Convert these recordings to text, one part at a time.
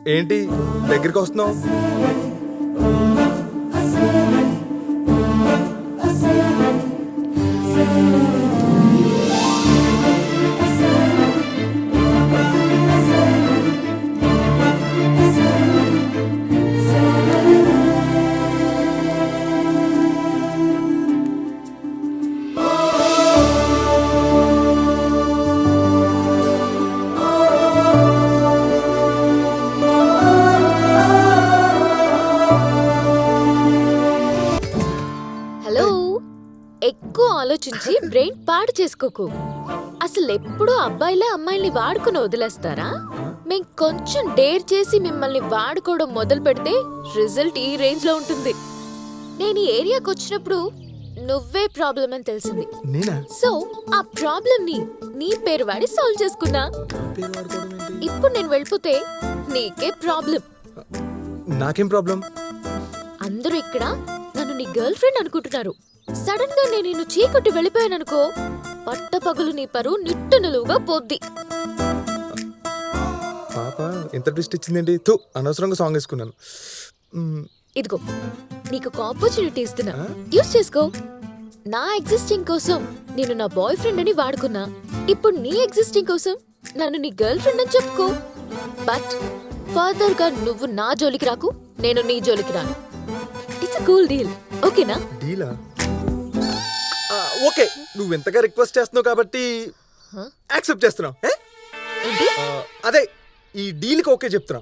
ఏంటి దగ్గరికి వస్తున్నావు? హలో, ఎక్కువ ఆలోచించి బ్రెయిన్ పాడు చేసుకోకు. అసలు ఎప్పుడూ అబ్బాయిలే అమ్మాయిల్ని వాడుకుని వదిలేస్తారా? మేం కొంచెం డేర్ చేసి మిమ్మల్ని వాడుకోవడం మొదలు పెడితే రిజల్ట్ ఈ రేంజ్ లో ఉంటుంది. నేను ఈ ఏరియాకి వచ్చినప్పుడు నువ్వే ప్రాబ్లం అని తెలిసింది. నేనా? సో ఆ ప్రాబ్లం ని నీ పేరు వాడి సాల్వ్ చేసుకున్నా. పేరు వాడుకోవడం ఏంటి? ఇప్పుడు నేను వెళ్ళిపోతే నీకే ప్రాబ్లం. నాకేం ప్రాబ్లం? అందరూ ఇక్కడ నన్ను నీ గర్ల్ ఫ్రెండ్ అనుకుంటున్నారు. సడన్ గా నేను నిన్ను చీకొట్టి వెళ్ళిపోయాననుకో, పట్టపగలు నీ పరువు నిట్టు నిలువుగా పోద్ది. పాప ఎంత ట్విస్ట్ ఇచ్చిందేంటి? తూ, అనవసరంగా సాంగ్ వేసుకున్నాను. ఇదిగో నీకు ఒక ఆపర్చునిటీ ఇస్తున్నా, యూస్ చేసుకో. నా ఎగ్జిస్టింగ్ కోసం నేను నా బాయ్ ఫ్రెండ్ అని వాడుకున్నా. ఇప్పుడు నీ ఎగ్జిస్టింగ్ కోసం నన్ను నీ గర్ల్ ఫ్రెండ్ అని చెప్పుకో. బట్ ఫర్దర్ గా నువ్వు నా జోలికి రాకు, నేను నీ జోలికి రాను. ఇట్స్ అ కూల్ డీల్, ఓకేనా? డీలా? ఓకే, నువ్వు ఎంతగా రిక్వెస్ట్ చేస్తున్నావు కాబట్టి యాక్సెప్ట్ చేస్తున్నావు. ఏంటి? అదే ఈ డీల్కి ఓకే చెప్తున్నా.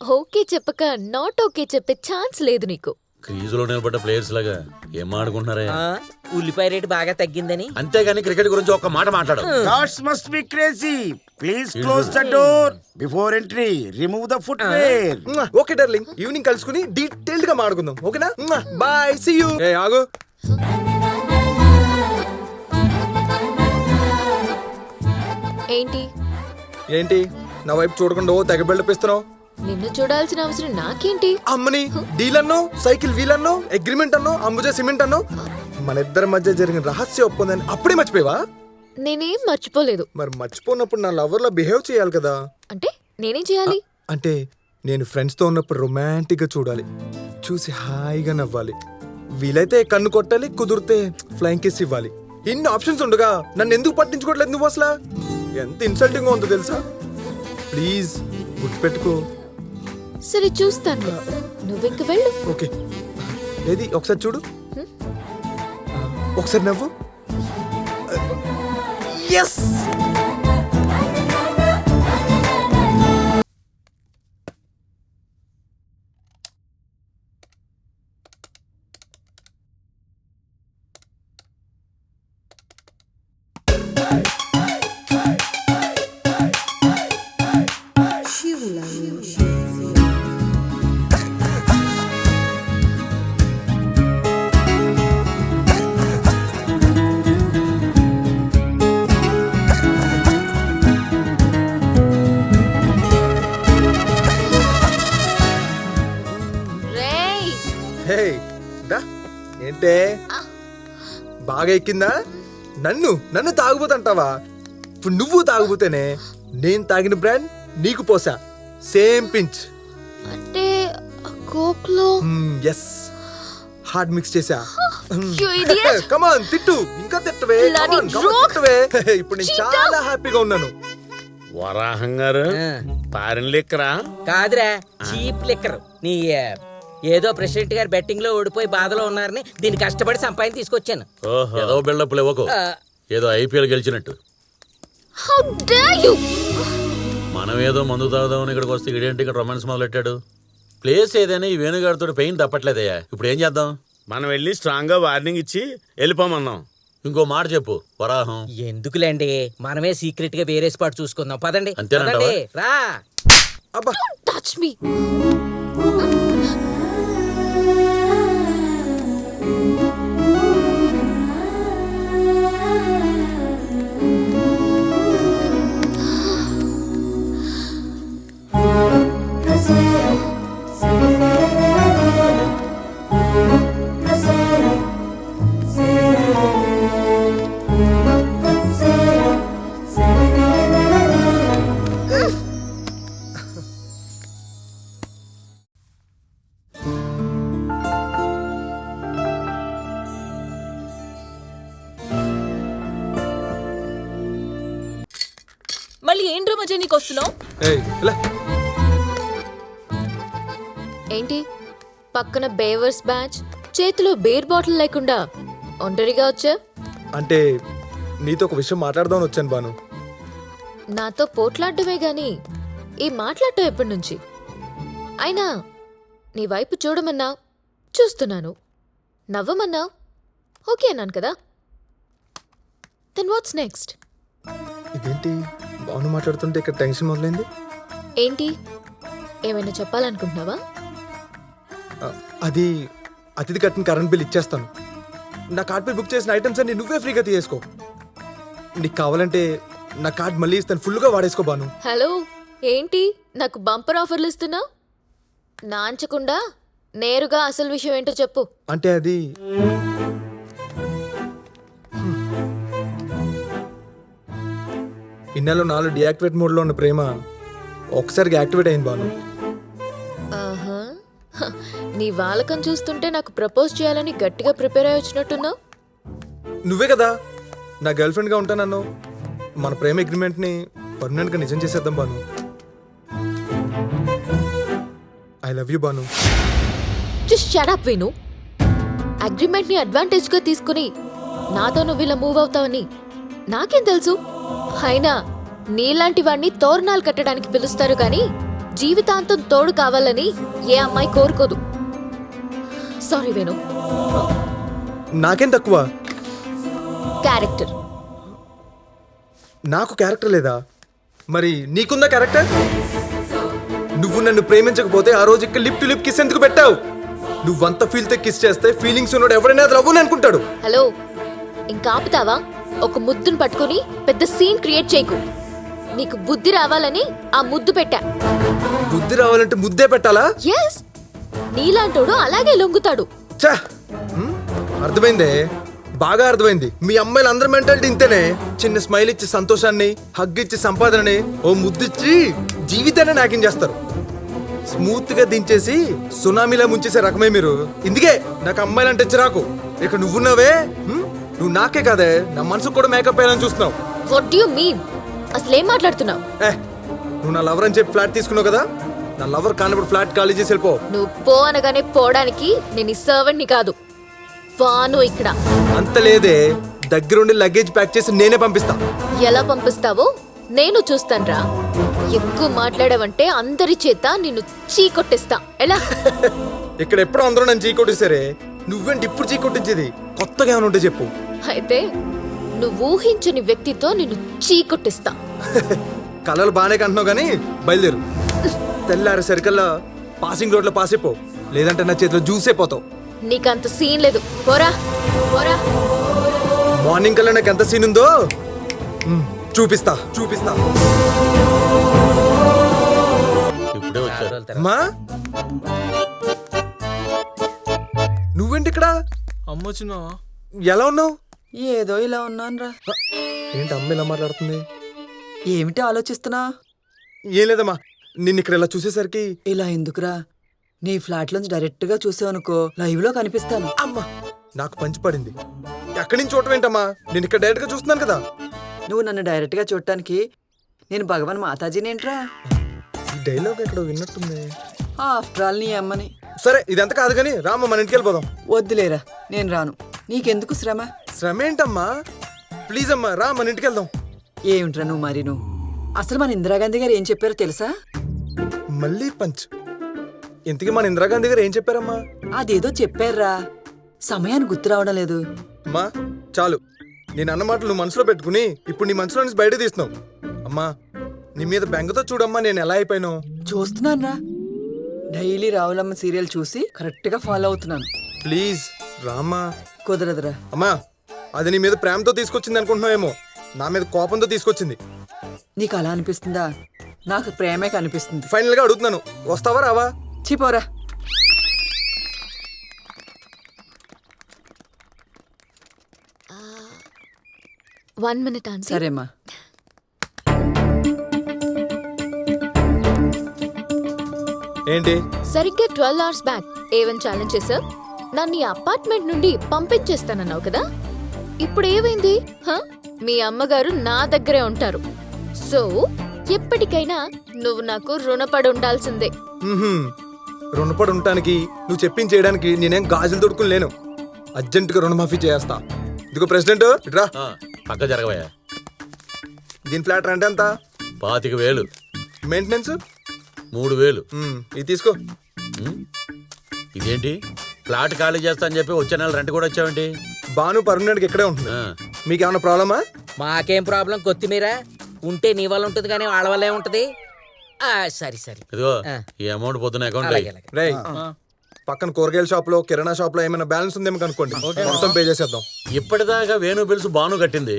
ఓకే చెప్పక నాట్ ఓకే చెప్పే ఛాన్స్ లేదు నీకు. క్రీజులో నిలబడ్డ ప్లేయర్స్ లాగా ఏం ఆడుకుంటున్నారా? ఉల్లిపాయ రేటు బాగా తగ్గిందని. అంతేగాని క్రికెట్ గురించి ఒక్క మాట మాట్లాడు. Gods must be crazy. Please close the door before entry. Remove the footwear. Okay darling, evening కలుసుకుని డీటెయిల్డ్ గా మాట్లాడుకుందాం, ఓకేనా? Bye, see you. ఏ ఆగు. ఏంటి ఏంటి నా వైపు చూడకుండా ఓ తెగ బిల్డప్ ఇస్తున్నావు? నిన్ను చూడాల్సిన అవసరం నాకేంటి? అమ్మని డీల్ అన్నో, సైకిల్ వీల్ అన్నో, అగ్రిమెంట్ అన్నో, అంబుజా సిమెంట్ అన్నో, మన ఇద్దరి మధ్య జరిగిన రహస్య ఒప్పందాన్ని అప్పుడే మర్చిపోయావా? నేనేం మర్చిపోలేదు. మరి మర్చిపోయినప్పుడు నా లవర్ లా బిహేవ్ చేయాలి కదా. అంటే నేనేం చేయాలి? అంటే నేను ఫ్రెండ్స్ తో ఉన్నప్పుడు రొమాంటిక్ గా చూడాలి, చూసి హాయిగా నవ్వాలి, వీలైతే కన్ను కొట్టాలి, కుదిరితే ఫ్లైంగ్ కిస్ ఇవ్వాలి. ఇన్ని ఆప్షన్స్ ఉండగా నన్ను ఎందుకు పట్టించుకోవట్లేదు నువ్వు? అసలు ఎంత ఇన్సల్టింగ్ గా ఉందో తెలుసా? ప్లీజ్ గుర్తుపెట్టుకో. సరే చూస్తాను, నువ్వింక వెళ్ళు. ఓకే, ఏది ఒకసారి చూడు, ఒకసారి నవ్వు. ఎస్. రేయ్, హే దా, ఏంటే బాగా ఎక్కిందా? నన్ను నన్ను తాగుబోతంటావా? ఇప్పుడు నువ్వు తాగుబోతేనే నేను తాగిన బ్రాండ్ నీకు పోసా, సేమ్ పించ్. అంటే కోక్ లో ఎస్, హార్డ్ మిక్స్ చేసా. You idiot. కమాన్ తిట్టు, ఇంకా తిట్టవే. Bloody Come on, come on, drop. తిట్టవే. ఇప్పుడు నేను Cheater. చాలా హ్యాపీగా ఉన్నాను. వరాహం గారు పారిన లెక్కరా? కాదురా, చీప్ లిక్కర్. నీ ఏదో ప్రెసిడెంట్ గారు బెట్టింగ్ లో ఓడిపోయి బాధలో ఉన్నారని దీన్ని కష్టపడి సంపాదించి తీసుకొచ్చాను. ఏదో బిల్డప్ లేవకు, ఏదో ఐపీఎల్ గెలిచినట్టు. How dare you? మనం ఏదో మందు తాగుదామని ఇక్కడికి వస్తే ఇదేంటి ఇక్కడ రొమాన్స్ మొదలెట్టాడు? ప్లేస్ ఏదైనా ఈ వేణుగారితో పెయిన్ తప్పట్లేదయ్యా. ఇప్పుడు ఏం చేద్దాం? మనం వెళ్ళి స్ట్రాంగ్ గా వార్నింగ్ ఇచ్చి వెళ్ళిపోమన్నాం. ఇంకో మాట చెప్పు వరాహం. ఎందుకులేండి, మనమే సీక్రెట్ గా వేరే స్పాట్ చూసుకుందాం. పదండి అంతేనంటావా? పదండి, రా. అబ్బా, Touch me. మజా నీకు వస్తున్నావు? ఏయ్ ఇలా ఏంటి పక్కన బేవర్స్ బ్యాచ్, చేతిలో బేర్ బాటిల్ లేకుండా ఒంటరిగా వచ్చా? అంటే నీతో ఒక విషయం మాట్లాడదామని వచ్చాను బాను. నాతో పోట్లాడటమే గాని ఈ మాట్లాడటం ఎప్పటి నుంచి? అయినా నీ వైపు చూడమన్నా చూస్తున్నాను, నవ్వమన్నా ఓకే అన్నాను కదా. Then what's next? ఇదేంటి బాను మాట్లాడుతుంటే ఇక్కడ టెన్షన్ మొదలైంది? ఏంటి ఏమైనా చెప్పాలనుకుంటున్నావా? అది అతిథి కట్టిన కరెంట్ బిల్ ఇచ్చేస్తాను. నా కార్డ్ పై బుక్ చేసిన ఐటమ్స్ అన్ని నువ్వే ఫ్రీగా తీసుకో. నీకు కావాలంటే నా కార్డ్ మళ్ళీ ఇస్తాను, ఫుల్గా వాడేసుకో బాను. హలో, ఏంటి నాకు బంపర్ ఆఫర్లు ఇస్తున్నావు? నాంచకుండా నేరుగా అసలు విషయం ఏంటో చెప్పు. అంటే అది ఇన్నాళ్ళు నాలో డియాక్టివేట్ మోడ్లో ఉన్న ప్రేమ ఒకసారిగా యాక్టివేట్ అయింది బాను. ఆహా, హ, నీ వాలకం చూస్తుంటే నాకు ప్రపోజ్ చేయాలని గట్టిగా ప్రిపేర్ అయ్యి వచ్చినట్టున్నావు. నువ్వే కదా నా గర్ల్ ఫ్రెండ్గా ఉంటానన్నావు. మన ప్రేమ అగ్రిమెంట్ని పర్మనెంట్గా నిజం చేసేద్దాం Banu. I love you Banu. Just shut up విను. అగ్రిమెంట్ ని అడ్వాంటేజ్ గా తీసుకుని నాతో నువ్వు ఇలా మూవ్ అవుతావని నాకేం తెలుసు? అయినా నీలాంటి వాడిని తోరణాలు కట్టడానికి పిలుస్తారు కానీ జీవితాంతం తోడు కావాలని ఏ అమ్మాయి కోరుకోదు. సారీ వేణు. నాకేం తక్కువ? క్యారెక్టర్. నాకు క్యారెక్టర్ లేదా? మరి నీకుందా క్యారెక్టర్? నువ్వు నన్ను ప్రేమించకపోతే ఆ రోజు ఇక్కడ లిప్ టు లిప్ కిస్ ఎందుకు పెట్టావు? నువ్వంత ఫీల్ తో కిస్ చేస్తే ఫీలింగ్స్ ఉన్నాడు ఎవరైనా అది లవ్వుని అనుకుంటాడు. హలో, ఇంకా ఆపుతావా? ఒక ముద్దును పట్టుకుని పెద్ద సీన్ క్రియేట్ చేయకు. నీకు బుద్ధి రావాలని ఆ ముద్దు పెట్టా. బుద్ధి రావాలంటే ముద్దే పెట్టాలా? ఎస్, నీలాంటోడు అలాగే లొంగుతాడు. ఛా! అర్థమైందే, బాగా అర్థమైంది. మీ అమ్మాయిలు అందరి మెంటాలిటీ ఇంతేనే. చిన్న స్మైల్ ఇచ్చి సంతోషాన్ని, హగ్ ఇచ్చి సంపాదనని, ఓ ముద్దిచ్చి జీవితాన్ని నాకిం చేస్తారు. స్మూత్ గా దించేసి సునామీలా ముంచేసే రకమే మీరు. ఇందుకే నాకు అమ్మాయిలంటే చిరాకు. ఇక నువ్వున్నావే, నువ్వు నాకే కాదే నా మనసుకు కూడా మేకప్ వేయాలని చూస్తున్నావు. What do you mean? అసలేం మాట్లాడుతున్నావు? నువ్వు నా లవర్ అని చెప్పి ఫ్లాట్ తీసుకున్నావు కదా, నా లవర్ కానప్పుడు ఫ్లాట్ ఖాళీ చేసి వెళ్ళిపో. నువ్వు పో అనగానే పోవడానికి నేను ఈ సర్వెంట్ ని కాదు. వాను ఇక్కడ. అంత లేదే, దగ్గరుండి లగేజ్ ప్యాక్ చేసి నేనే పంపిస్తా. ఎలా పంపిస్తావో నేను చూస్తాన్రా. ఎక్కువ మాట్లాడావంటే అందరి చేత నిన్ను చీకొట్టేస్తా. ఎలా? ఇక్కడ ఎప్పుడో అందరూ నన్ను చీకొట్టేశారే, నువ్వేంటి ఇప్పుడు చీకొట్టించేది? కొత్తగా ఏమైనా ఉంటే చెప్పు. అయితే నువ్వు ఊహించని వ్యక్తితో నిన్ను చీకొట్టిస్తా. కలలు బాగానే కంటున్నావు కానీ బయలుదేరు. తెల్లారి సరికల్లా పాసింగ్ రోడ్లో పాస్ అయిపో, లేదంటే నా చేతిలో జ్యూస్ అయిపోతావు. నీకంత సీన్ లేదు, పోరా పోరా. మార్నింగ్ కల్లా నాకు ఎంత సీన్ ఉందో చూపిస్తా చూపిస్తా. ఇప్పుడే వచ్చారు. అమ్మా, నువ్వేంటి ఇక్కడ? అమ్మొచ్చినా ఎలా ఉన్నావు? ఏదో ఇలా ఉన్నానురా. ఏంటి అమ్మ ఇలా మాట్లాడుతుంది? ఏమిటి ఆలోచిస్తున్నా? ఏం లేదమ్మా, నిన్ను ఇక్కడ ఇలా చూసేసరికి. ఇలా ఎందుకురా? నీ ఫ్లాట్ లోంచి డైరెక్ట్ గా చూసావనుకో లైవ్ లో కనిపిస్తాను. అమ్మా, నాకు పంచి పడింది. ఎక్కడి నుంచి చూడటం ఏంటమ్మా, నేను ఇక్కడ డైరెక్ట్ గా చూస్తున్నాను కదా. నువ్వు నన్ను డైరెక్ట్ గా చూడటానికి నేను భగవాన్ మాతాజీనేంట్రా? ఈ డైలాగ్ ఎక్కడో విన్నట్టుంది. ఆఫ్టర్ ఆల్ నీ అమ్మని. సరే ఇదంతా కాదు కానీ రామ్మ మన ఇంటికి వెళ్ళిపోదాం. వద్దులేరా, నేను రాను. నీకెందుకు శ్రమ? శ్రమ ఏంటమ్మా, ప్లీజ్ అమ్మా రా మన ఇంటికి వెళ్దాం. ఏమిట్రా నువ్వు మరి నువ్వు? అసలు మన ఇందిరాగాంధీ గారు ఏం చెప్పారో తెలుసా? మళ్ళీ పంచ్. ఇంతకీ మన ఇందిరాగాంధీ గారు ఏం చెప్పారమ్మా? అదేదో చెప్పారా, సమయాన్ని గుర్తు రావడం లేదు. అమ్మా చాలు, నేను అన్న మాటలు నువ్వు మనసులో పెట్టుకుని ఇప్పుడు నీ మనసులో నుంచి బయట తీస్తున్నావు. అమ్మా నీ మీద బెంగతో చూడమ్మా నేను ఎలా అయిపోయాను. చూస్తున్నాను రా, డైలీ రావులమ్మ సీరియల్ చూసి కరెక్ట్ గా ఫాలో అవుతున్నాను. ప్లీజ్ రామ్మా. కుదరదురా. అమ్మా అది నీ మీద ప్రేమతో తీసుకొచ్చింది అనుకుంటున్నావేమో, నా మీద కోపంతో తీసుకొచ్చింది. నీకు అలా అనిపిస్తుందా? నాకు ప్రేమే కనిపిస్తుంది. ఫైనల్ గా అడుగుతున్నాను, వస్తావా రావా? చిపోరా. One minute aunty. సరేమ్మా. ఏంటి? సరిగ్గా 12 hours బ్యాక్ ఏవన్ ఛాలెంజ్ చేసా, నన్ను ఈ అపార్ట్మెంట్ నుండి పంపించేస్తానన్నావు కదా. ఇప్పుడు ఏమైంది? మీ అమ్మగారు నా దగ్గరే ఉంటారు. సో ఎప్పటికైనా నువ్వు నాకు రుణపడి ఉండాల్సిందే. మ్మ్హ్మ్. రుణపడి ఉండటానికి నువ్వు చెప్పింది చేయడానికి నేనేం గాజులు తొడుకుని లేను. అర్జెంటుగా రుణమాఫీ చేస్తా. ఇదిగో ప్రెసిడెంట్ ఇట్రా. ఆ, పక్క జరగవయ్యా. దీని ఫ్లాట్ రెంట్ ఎంత? 25,000. మెయింటెనెన్స్ 3,000. ఇది తీసుకో. ఇదేంటి ఫ్లాట్ ఖాళీ చేస్తా అని చెప్పి వచ్చే నెల రెంట్ కూడా వచ్చావేంటి? బాను పర్మనెంట్ ఇక్కడే ఉంటుంది. ఆ, మీకేమన్నా ప్రాబ్లమా? మాకేం ప్రాబ్లం, కొత్తిమీర ఉంటే నీ వల్ల ఉంటుంది కానీ వాళ్ళ వల్ల ఏముంటది. సరే సరే. ఇదిగో ఆ. ఈ అమౌంట్ పొద్దున అకౌంట్ అలాగే అలాగే. రేయ్ పక్కన కూరగాయల షాప్ లో కిరాణా షాప్ లో ఏమైనా బ్యాలెన్స్ ఉందేమో కనుక్కోండి. మొత్తం పే చేసేద్దాం. ఇప్పటిదాకా వేణు బిల్స్ బాను కట్టింది,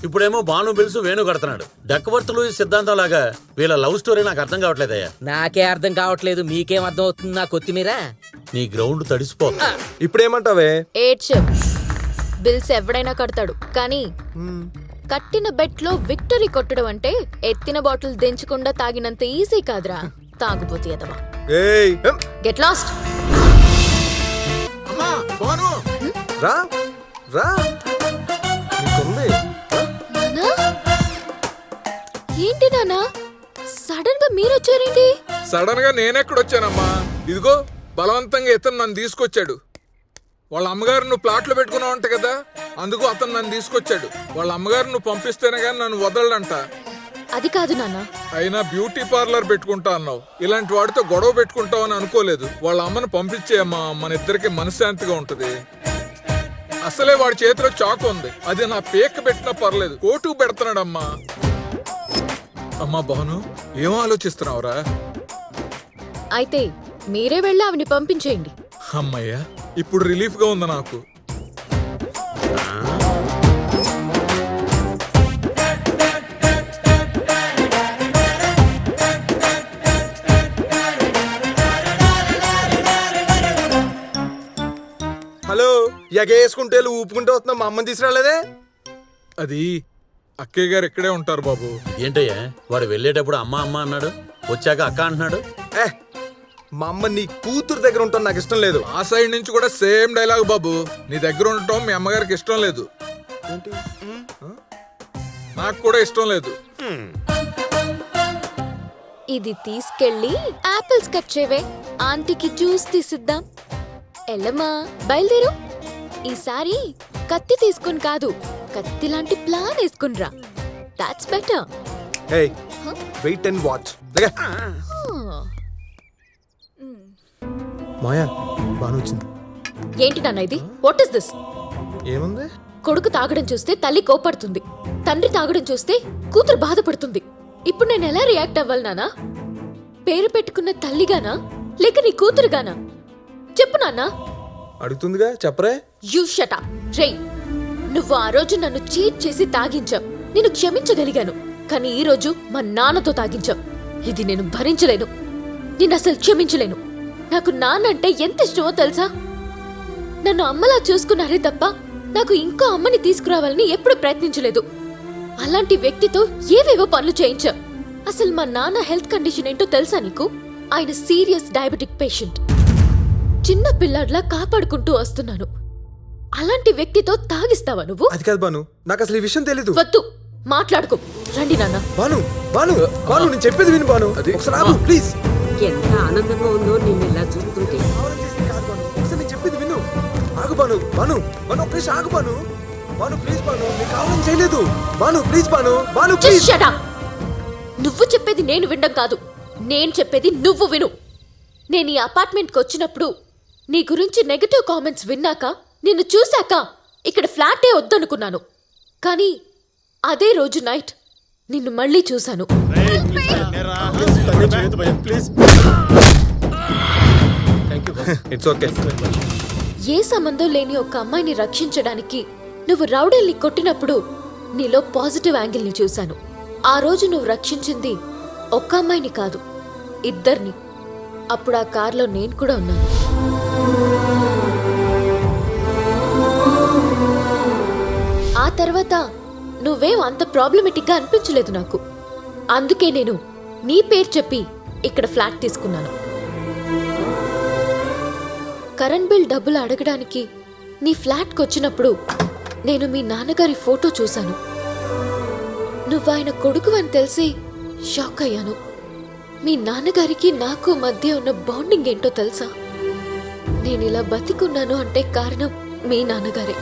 ఇప్పుడేమో బాను బిల్స్ వేణు కడుతున్నాడు. డక్వర్త్ లూయిస్ సిద్ధాంతం లాగా వీళ్ళ లవ్ స్టోరీ నాకు అర్థం కావట్లేదయ్యా. నాకే అర్థం కావట్లేదు, మీకేం అర్థం అవుతుంది నా కొత్తిమీర? నీ గ్రౌండ్ తడిసిపోతుంది. ఇప్పుడు ఏమంటావే? బిల్స్ ఎవడైనా కడతాడు, కానీ కట్టిన బెట్ లో విక్టరీ కొట్టడం అంటే ఎత్తిన బాటిల్ దించకుండా తాగినంత ఈజీ కాదురా. తాగుపోతే ఎదవా. ఏయ్ గెట్ లాస్ట్. రా రా నీకుంది. నానా, ఏంటి నానా సడన్ గా మీరు వచ్చారేంటి? సడన్ గా నేనెక్కడొచ్చానమ్మా? ఇదిగో బలవంతంగా ఇతను నన్ను తీసుకొచ్చాడు. వాళ్ళ అమ్మగారు నువ్వు ప్లాట్లో పెట్టుకున్నావు అంట కదా, అందుకు అతను నన్ను తీసుకొచ్చాడు. వాళ్ళ అమ్మగారు నువ్వు పంపిస్తేనే కానీ నన్ను వదలడంట. అది కాదు నాన్న. అయినా బ్యూటీ పార్లర్ పెట్టుకుంటా అన్నావు. ఇలాంటి వాడితో గొడవ పెట్టుకుంటావు అని అనుకోలేదు. వాళ్ళ అమ్మను పంపించేయమ్మా, మన ఇద్దరికి మనశ్శాంతిగా ఉంటది. అసలే వాడి చేతిలో చాకు ఉంది, అది నా పేక పెట్టినా పర్లేదు, కోటు పెడుతున్నాడమ్మా. అమ్మా భాను, ఏం ఆలోచిస్తున్నావురా? అయితే మీరే వెళ్ళి ఆవిని పంపించేయండి. అమ్మయ్యా, ఇప్పుడు రిలీఫ్ గా ఉంది నాకు. హలో, ఎగేసుకుంటే ఊపుకుంటూ వస్తున్నా. మా అమ్మని తీసుకురాలేదే? అది అక్కయ్య గారు ఇక్కడే ఉంటారు బాబు. ఏంటయ్యా వాడు వెళ్ళేటప్పుడు అమ్మ అమ్మ అన్నాడు, వచ్చాక అక్క అంటున్నాడు. ఏ మా అమ్మ నీ కూతురు దగ్గర ఉంటాను నాకు ఇష్టం లేదు. ఆ సైడ్ నుంచి కూడా సేమ్ డైలాగ్ బాబు. నీ దగ్గర ఉండటం మీ అమ్మగారికి ఇష్టం లేదు, నాకు కూడా ఇష్టం లేదు. ఇది తీసుకెళ్ళి ఆపిల్స్ కట్ చేయవే, ఆంటీకి జ్యూస్ తీసిద్దాం. ఎల్లమ్మా బయలుదేరు. ఈసారి కత్తి తీసుకుని కాదు, కత్తి లాంటి ప్లాన్ వేసుకునిరా. That's better. ఏయ్ వెయిట్ అండ్ వాచ్. మాయా బాను వచ్చింది. ఏంటి నాన్న ఇది? What is this? ఏముంది? కొడుకు తాగడం చూస్తే తల్లి కోపడుతుంది, తండ్రి తాగడం చూస్తే కూతురు బాధపడుతుంది. ఇప్పుడు నేను ఎలా రియాక్ట్ అవ్వాలి నానా? పేరు పెట్టుకున్న తల్లిగానా లేక నీ కూతురుగానా? చెప్పు నాన్నా. అడుగుతుందిగా, చెప్పరే. You shut up. రేయ్, నువ్వు ఆ రోజు నన్ను చీట్ చేసి తాగించావు, నేను క్షమించగలిగాను. కానీ ఈ రోజు మా నాన్నతో తాగించావు. ఇది నేను భరించలేను, నేను అసలు క్షమించలేను. నాకు నాన్నంటే ఎంత ఇష్టమో తెలుసా? నన్ను అమ్మలా చూసుకున్నారే తప్ప నాకు ఇంకో అమ్మని తీసుకురావాలని ఎప్పుడు ప్రయత్నించలేదు. అలాంటి వ్యక్తితో ఏవేవో పనులు చేయించావు. అసలు మా నాన్న హెల్త్ కండిషన్ ఏంటో తెలుసా నీకు? ఆయన సీరియస్ డయాబెటిక్ పేషెంట్. చిన్న పిల్లాడ్లా కాపాడుకుంటూ వస్తున్నాను. అలాంటి వ్యక్తితో తాగిస్తావా నువ్వు? అది కాదు బాను, నాకు అసలు ఈ విషయం తెలీదు. వద్దు, మాట్లాడుకో. రండి నాన్న. బాను బాను బాను నేను చెప్పేది విను బాను. ఒకసారి ఆగు ప్లీజ్. ఎంత ఆనందంగా ఉందో నిన్ను ఇలా చూస్తుంటే. ఒకసారి నేను చెప్పేది విను. ఆగు బాను. బాను బాను ఒక్క నిమిషం ఆగు బాను. బాను ప్లీజ్ బాను, నేను కావాలని చేయలేదు. Banu please Banu. Banu Just please. shut up. నువ్వు చెప్పేది నేను వినడం కాదు, నేను చెప్పేది నువ్వు విను. నేను ఈ అపార్ట్మెంట్కి వచ్చినప్పుడు నీ గురించి నెగటివ్ కామెంట్స్ విన్నాక, నిన్ను చూశాక ఇక్కడ ఫ్లాటే వద్దనుకున్నాను. కానీ అదే రోజు నైట్ నిన్ను మళ్ళీ చూశాను. It's okay. ఏ సంబంధం లేని ఒక అమ్మాయిని రక్షించడానికి నువ్వు రౌడీల్ని కొట్టినప్పుడు నీలో పాజిటివ్ యాంగిల్ని చూశాను. ఆ రోజు నువ్వు రక్షించింది ఒక్క అమ్మాయిని కాదు, ఇద్దరిని. అప్పుడు ఆ కార్లో నేను కూడా ఉన్నాను. ఆ తర్వాత నువ్వేం అంత ప్రాబ్లమెటిక్గా అనిపించలేదు నాకు. అందుకే నేను నీ పేరు చెప్పి ఇక్కడ ఫ్లాట్ తీసుకున్నాను. కరెంట్ బిల్ డబ్బులు అడగడానికి నీ ఫ్లాట్కి వచ్చినప్పుడు నేను మీ నాన్నగారి ఫోటో చూశాను. నువ్వు ఆయన కొడుకు అని తెలిసి షాక్ అయ్యాను. మీ నాన్నగారికి నాకు మధ్య ఉన్న బాండింగ్ ఏంటో తెలుసా? నేను ఇలా బతికున్నాను అంటే కారణం మీ నాన్నగారే.